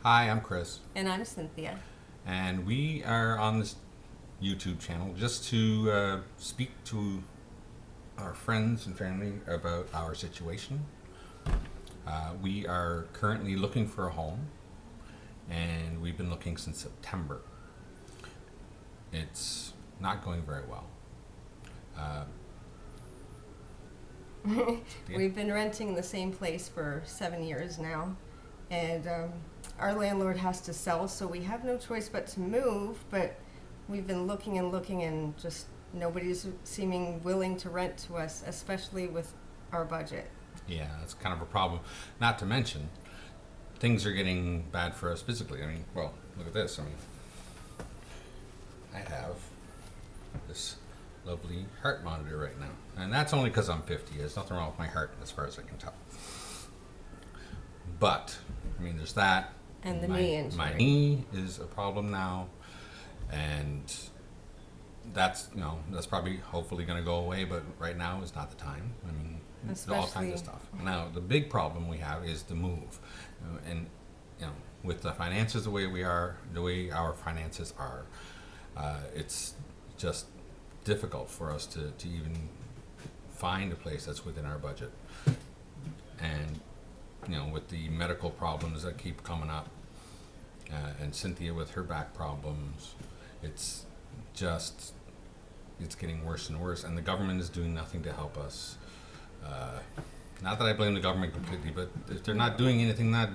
Hi, I'm Chris, And I'm Cynthia. and we are on this YouTube channel just to speak to our friends and family about our situation. We are currently looking for a home, and we've been looking since September. It's not going very well. Uh, yeah. We've been renting the same place for 7 years now, and our landlord has to sell, so we have no choice but to move. But we've been looking and looking, and just nobody's seeming willing to rent to us, especially with our budget. Yeah, that's kind of a problem. Not to mention, things are getting bad for us physically. I mean, well, look at this. I mean, I have this lovely heart monitor right now, and that's only because I'm 50. There's nothing wrong with my heart, as far as I can tell. But I mean, there's that. And the knee injury. My knee is a problem now, and that's that's probably hopefully going to go away. But right now is not the time. I mean, all kinds of stuff. Now the big problem we have is the move, and with the finances the way we are, the way our finances are, it's just difficult for us to even find a place that's within our budget. And with the medical problems that keep coming up, and Cynthia with her back problems, it's getting worse and worse, and the government is doing nothing to help us. Not that I blame the government completely, but if they're not doing anything, are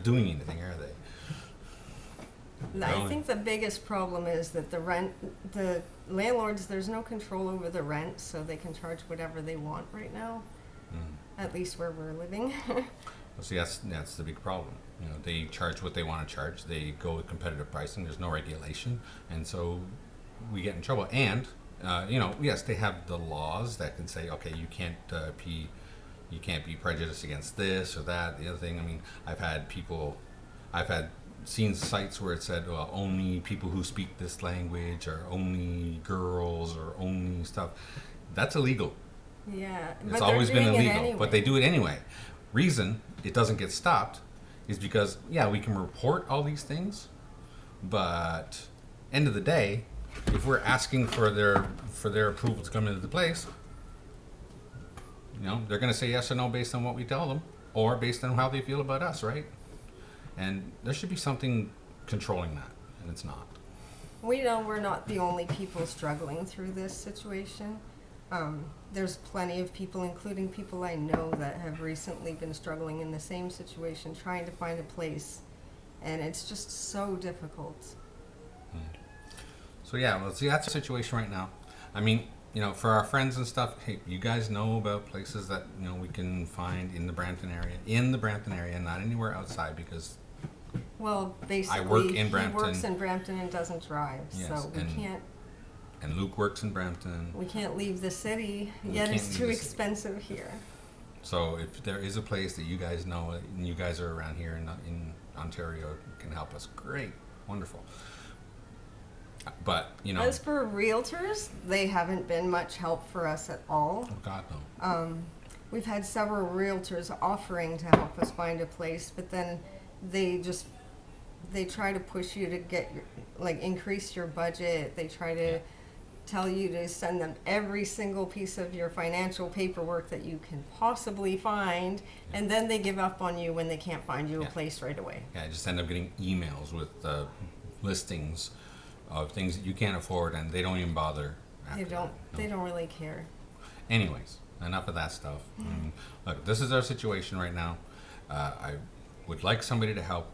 they? I think the biggest problem is that the landlords, there's no control over the rent, so they can charge whatever they want right now, at least where we're living. Well, see, that's the big problem. They charge what they want to charge. They go with competitive pricing. There's no regulation, and so we get in trouble. And yes, they have the laws that can say, okay, you can't be prejudiced against this or that, the other thing. I mean, I've had seen sites where it said, well, only people who speak this language, or only girls, or only stuff. That's illegal. Yeah, it's always been illegal, anyway. But they do it anyway. Reason it doesn't get stopped is because we can report all these things, but end of the day, if we're asking for their approval to come into the place, they're going to say yes or no based on what we tell them, or based on how they feel about us, right? And there should be something controlling that, and it's not. We know we're not the only people struggling through this situation. There's plenty of people, including people I know, that have recently been struggling in the same situation, trying to find a place, and it's just so difficult. So that's the situation right now. I mean, for our friends and stuff, hey, you guys know about places that we can find in the Brampton area, not anywhere outside, because well, basically, I work in Brampton. He works in Brampton and doesn't drive, yes, so we can't. And Luke works in Brampton. We can't leave the city, yet it's too expensive here. So if there is a place that you guys know, and you guys are around here in Ontario, can help us, great, wonderful. But as for realtors, they haven't been much help for us at all. Oh God, no. We've had several realtors offering to help us find a place, but then they try to push you to get increase your budget. They try to tell you to send them every single piece of your financial paperwork that you can possibly find, and then they give up on you when they can't find you a place right away. Yeah, I just end up getting emails with listings of things that you can't afford, and they don't even bother. They don't really care. Anyways, enough of that stuff. Look, this is our situation right now. I would like somebody to help.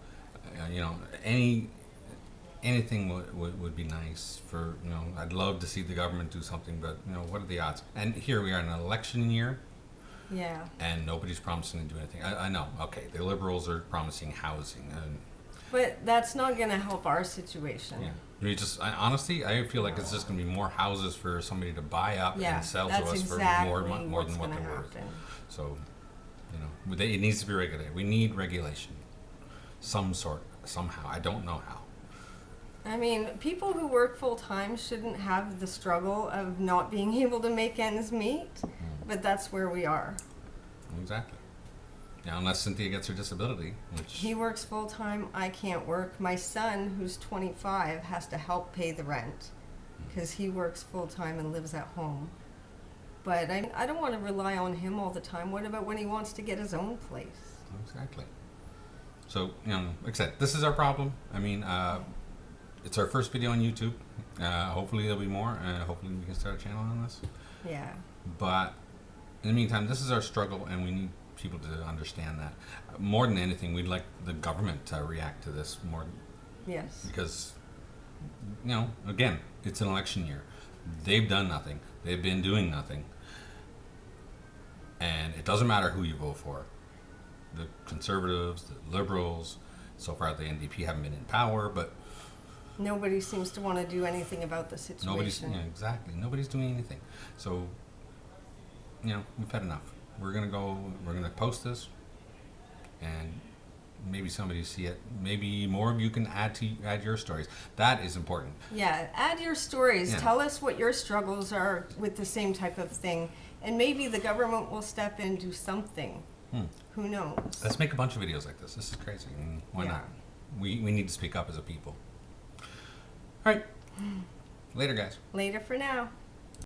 Anything would be nice for, I'd love to see the government do something, but what are the odds? And here we are in an election year. Yeah. And nobody's promising to do anything. I know. Okay, the Liberals are promising housing, but that's not going to help our situation. Yeah. Honestly, I feel like it's just going to be more houses for somebody to buy up and sell to us for more than what they're worth. So, it needs to be regulated. We need regulation, somehow. I don't know how. I mean, people who work full time shouldn't have the struggle of not being able to make ends meet, but that's where we are. Exactly. Yeah, unless Cynthia gets her disability, which He works full time. I can't work. My son, who's 25, has to help pay the rent because he works full time and lives at home. But I don't want to rely on him all the time. What about when he wants to get his own place? exactly. So, like I said, this is our problem. I mean, it's our first video on YouTube. Hopefully there'll be more. Hopefully we can start a channel on this. Yeah. But in the meantime, this is our struggle, and we need people to understand that. More than anything, we'd like the government to react to this more, Yes. because, again, it's an election year. They've done nothing. They've been doing nothing. And it doesn't matter who you vote for. The Conservatives, the Liberals, so far the NDP haven't been in power, but Nobody seems to want to do anything about the situation. exactly. Nobody's doing anything. So, we've had enough. We're gonna post this, and maybe somebody see it. Maybe more of you can add your stories. That is important. Yeah, add your stories. Yeah. Tell us what your struggles are with the same type of thing. And maybe the government will step in and do something. Who knows? Let's make a bunch of videos like this. This is crazy. Why Yeah. not? We need to speak up as a people. All right. Later, guys. Later for now.